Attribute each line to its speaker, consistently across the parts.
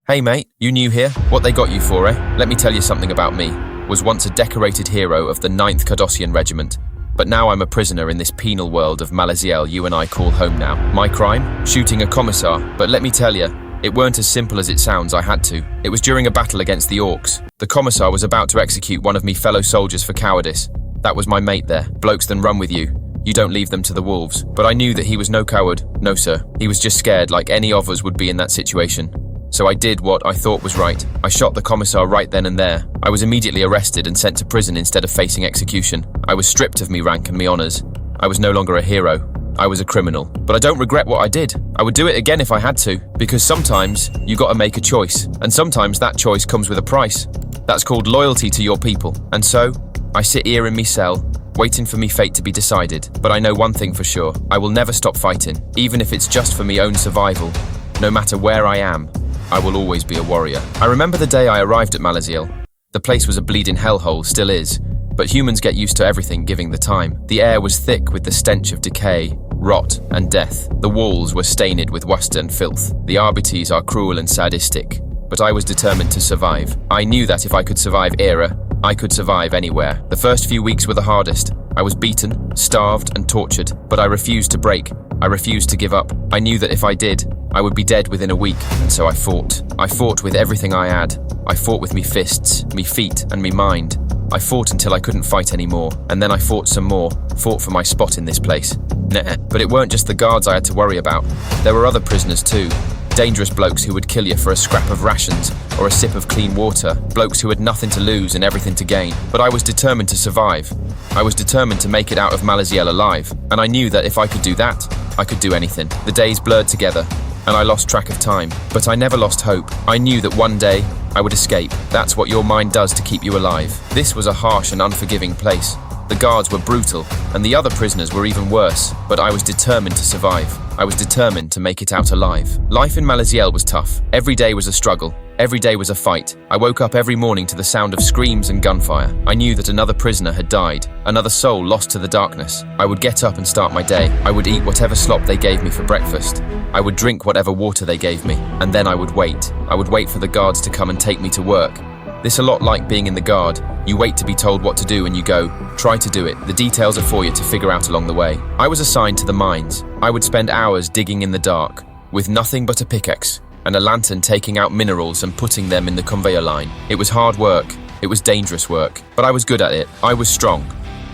Speaker 1: Hey mate, you new here? What they got you for, eh? Let me tell you something about me. Was once a decorated hero of the 9th Cardassian Regiment. But now I'm a prisoner in this penal world of Malaziel you and I call home now. My crime? Shooting a commissar. But let me tell you, it weren't as simple as it sounds. I had to. It was during a battle against the orcs. The commissar was about to execute one of me fellow soldiers for cowardice. That was my mate there. Blokes then run with you. You don't leave them to the wolves. But I knew that he was no coward. No sir. He was just scared like any of us would be in that situation. So I did what I thought was right. I shot the commissar right then and there. I was immediately arrested and sent to prison instead of facing execution. I was stripped of me rank and me honours. I was no longer a hero. I was a criminal. But I don't regret what I did. I would do it again if I had to. Because sometimes you gotta make a choice. And sometimes that choice comes with a price. That's called loyalty to your people. And so, I sit here in me cell, waiting for me fate to be decided. But I know one thing for sure. I will never stop fighting. Even if it's just for me own survival. No matter where I am, I will always be a warrior. I remember the day I arrived at Malaziel. The place was a bleeding hellhole, still is. But humans get used to everything giving the time. The air was thick with the stench of decay, rot, and death. The walls were stained with rust and filth. The arbites are cruel and sadistic. But I was determined to survive. I knew that if I could survive era, I could survive anywhere. The first few weeks were the hardest. I was beaten, starved, and tortured. But I refused to break. I refused to give up. I knew that if I did, I would be dead within a week, and so I fought. I fought with everything I had. I fought with me fists, me feet, and me mind. I fought until I couldn't fight anymore, and then I fought some more, fought for my spot in this place. Nah, but it weren't just the guards I had to worry about. There were other prisoners too. Dangerous blokes who would kill you for a scrap of rations or a sip of clean water. Blokes who had nothing to lose and everything to gain. But I was determined to survive. I was determined to make it out of Malaziel alive. And I knew that if I could do that, I could do anything. The days blurred together, and I lost track of time. But I never lost hope. I knew that one day, I would escape. That's what your mind does to keep you alive. This was a harsh and unforgiving place. The guards were brutal, and the other prisoners were even worse. But I was determined to survive. I was determined to make it out alive. Life in Malaziel was tough. Every day was a struggle. Every day was a fight. I woke up every morning to the sound of screams and gunfire. I knew that another prisoner had died, another soul lost to the darkness. I would get up and start my day. I would eat whatever slop they gave me for breakfast. I would drink whatever water they gave me. And then I would wait. I would wait for the guards to come and take me to work. This a lot like being in the guard. You wait to be told what to do and you go, try to do it. The details are for you to figure out along the way. I was assigned to the mines. I would spend hours digging in the dark, with nothing but a pickaxe and a lantern, taking out minerals and putting them in the conveyor line. It was hard work. It was dangerous work. But I was good at it. I was strong.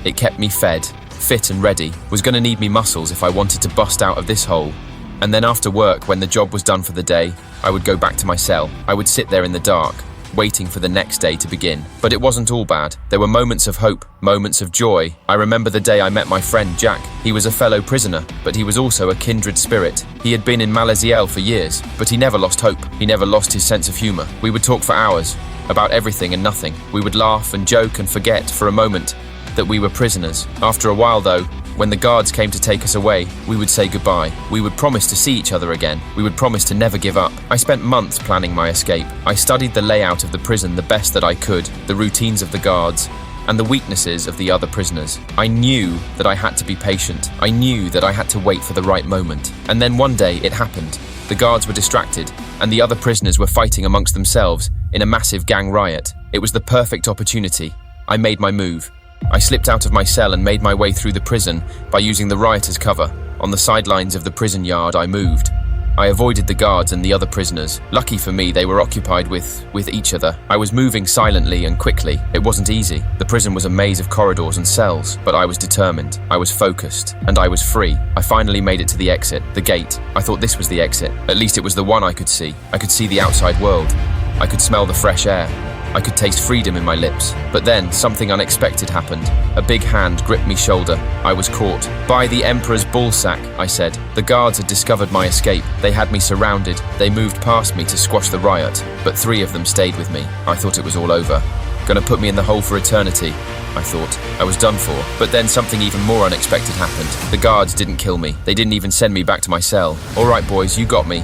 Speaker 1: It kept me fed, fit and ready. Was going to need me muscles if I wanted to bust out of this hole. And then after work, when the job was done for the day, I would go back to my cell. I would sit there in the dark, waiting for the next day to begin. But it wasn't all bad. There were moments of hope, moments of joy. I remember the day I met my friend Jack. He was a fellow prisoner, but he was also a kindred spirit. He had been in Malaziel for years, but he never lost hope. He never lost his sense of humor. We would talk for hours, about everything and nothing. We would laugh and joke and forget for a moment that we were prisoners. After a while though, when the guards came to take us away, we would say goodbye. We would promise to see each other again. We would promise to never give up. I spent months planning my escape. I studied the layout of the prison the best that I could, the routines of the guards, and the weaknesses of the other prisoners. I knew that I had to be patient. I knew that I had to wait for the right moment. And then one day it happened. The guards were distracted, and the other prisoners were fighting amongst themselves in a massive gang riot. It was the perfect opportunity. I made my move. I slipped out of my cell and made my way through the prison by using the rioters' cover. On the sidelines of the prison yard, I moved. I avoided the guards and the other prisoners. Lucky for me, they were occupied with each other. I was moving silently and quickly. It wasn't easy. The prison was a maze of corridors and cells, but I was determined. I was focused, and I was free. I finally made it to the exit, the gate. I thought this was the exit. At least it was the one I could see. I could see the outside world. I could smell the fresh air. I could taste freedom in my lips. But then, something unexpected happened. A big hand gripped me shoulder. I was caught. By the Emperor's ballsack, I said. The guards had discovered my escape. They had me surrounded. They moved past me to squash the riot, but 3 of them stayed with me. I thought it was all over. Gonna put me in the hole for eternity, I thought. I was done for. But then something even more unexpected happened. The guards didn't kill me. They didn't even send me back to my cell. All right, boys, you got me,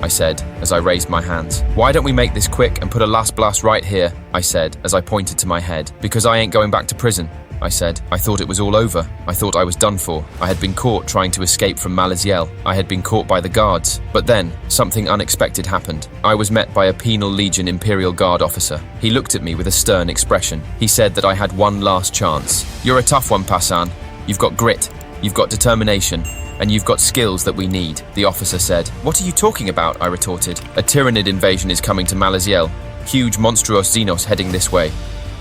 Speaker 1: I said, as I raised my hands. Why don't we make this quick and put a last blast right here, I said, as I pointed to my head. Because I ain't going back to prison. I said. I thought it was all over. I thought I was done for. I had been caught trying to escape from Malaziel. I had been caught by the guards. But then, something unexpected happened. I was met by a Penal Legion Imperial Guard officer. He looked at me with a stern expression. He said that I had one last chance. You're a tough one, Passan. You've got grit. You've got determination. And you've got skills that we need, the officer said. What are you talking about? I retorted. A Tyranid invasion is coming to Malaziel. Huge monstrous Xenos heading this way.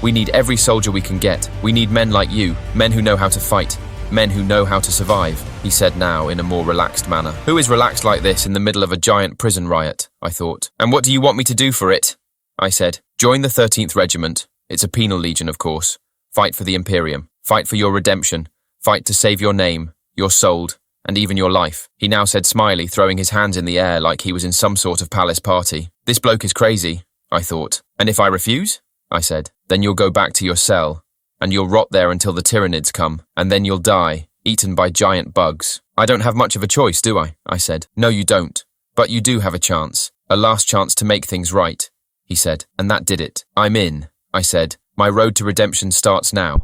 Speaker 1: We need every soldier we can get. We need men like you, men who know how to fight, men who know how to survive, he said now in a more relaxed manner. Who is relaxed like this in the middle of a giant prison riot, I thought. And what do you want me to do for it? I said. Join the 13th Regiment. It's a penal legion, of course. Fight for the Imperium. Fight for your redemption. Fight to save your name, your soul, and even your life, he now said smiley, throwing his hands in the air like he was in some sort of palace party. This bloke is crazy, I thought. And if I refuse? I said. Then you'll go back to your cell, and you'll rot there until the Tyranids come, and then you'll die, eaten by giant bugs. I don't have much of a choice, do I? I said. No, you don't. But you do have a chance. A last chance to make things right, he said. And that did it. I'm in, I said. My road to redemption starts now.